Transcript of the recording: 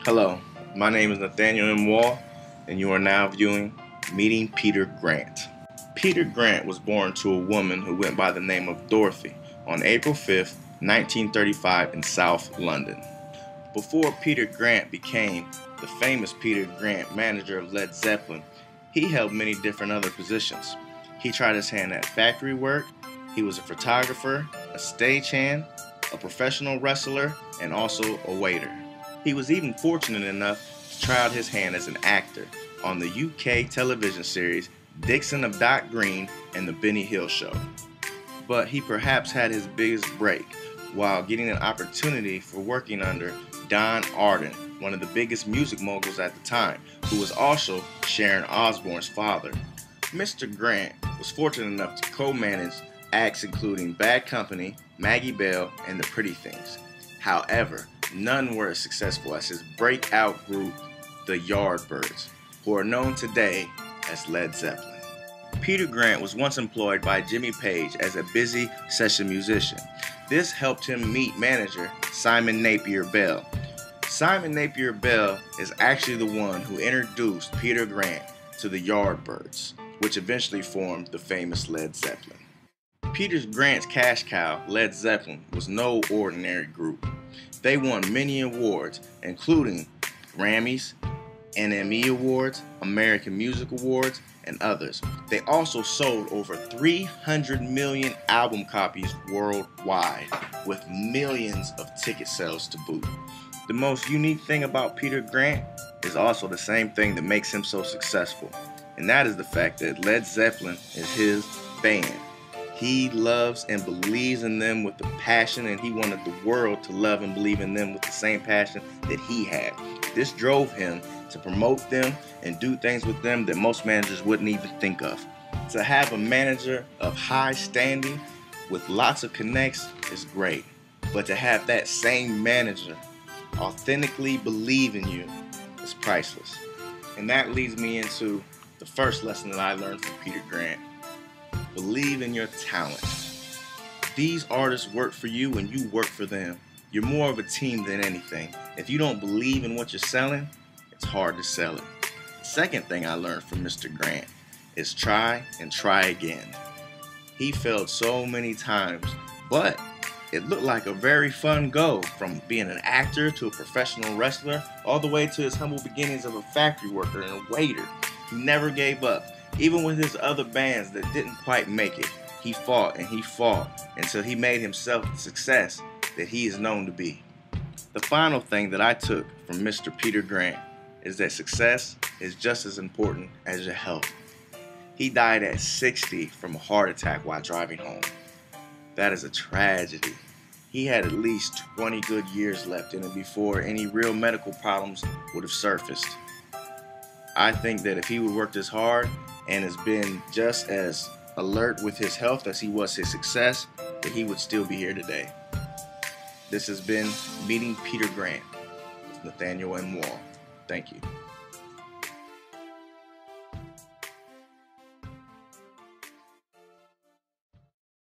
Hello, my name is Nathaniel M. Wall, and you are now viewing Meeting Peter Grant. Peter Grant was born to a woman who went by the name of Dorothy on April 5th, 1935 in South London. Before Peter Grant became the famous Peter Grant, manager of Led Zeppelin, he held many different other positions. He tried his hand at factory work, he was a photographer, a stagehand, a professional wrestler, and also a waiter. He was even fortunate enough to try out his hand as an actor on the UK television series Dixon of Dock Green and The Benny Hill Show. But he perhaps had his biggest break while getting an opportunity for working under Don Arden, one of the biggest music moguls at the time, who was also Sharon Osbourne's father. Mr. Grant was fortunate enough to co-manage acts including Bad Company, Maggie Bell, and The Pretty Things. However, none were as successful as his breakout group, the Yardbirds, who are known today as Led Zeppelin. Peter Grant was once employed by Jimmy Page as a busy session musician. This helped him meet manager Simon Napier Bell. Simon Napier Bell is actually the one who introduced Peter Grant to the Yardbirds, which eventually formed the famous Led Zeppelin. Peter Grant's cash cow, Led Zeppelin, was no ordinary group. They won many awards, including Grammys, NME Awards, American Music Awards, and others. They also sold over 300 million album copies worldwide, with millions of ticket sales to boot. The most unique thing about Peter Grant is also the same thing that makes him so successful, and that is the fact that Led Zeppelin is his band. He loves and believes in them with the passion, and he wanted the world to love and believe in them with the same passion that he had. This drove him to promote them and do things with them that most managers wouldn't even think of. To have a manager of high standing with lots of connects is great, but to have that same manager authentically believe in you is priceless. And that leads me into the first lesson that I learned from Peter Grant. Believe in your talent. These artists work for you and you work for them. You're more of a team than anything. If you don't believe in what you're selling, it's hard to sell it. The second thing I learned from Mr. Grant is try and try again. He failed so many times, but it looked like a very fun go, from being an actor to a professional wrestler, all the way to his humble beginnings of a factory worker and a waiter. He never gave up. Even with his other bands that didn't quite make it, he fought and he fought until he made himself the success that he is known to be. The final thing that I took from Mr. Peter Grant is that success is just as important as your health. He died at 60 from a heart attack while driving home. That is a tragedy. He had at least 20 good years left in him before any real medical problems would have surfaced. I think that if he would work this hard and has been just as alert with his health as he was his success, that he would still be here today. This has been Meeting Peter Grant with Nathaniel M. Wall. Thank you.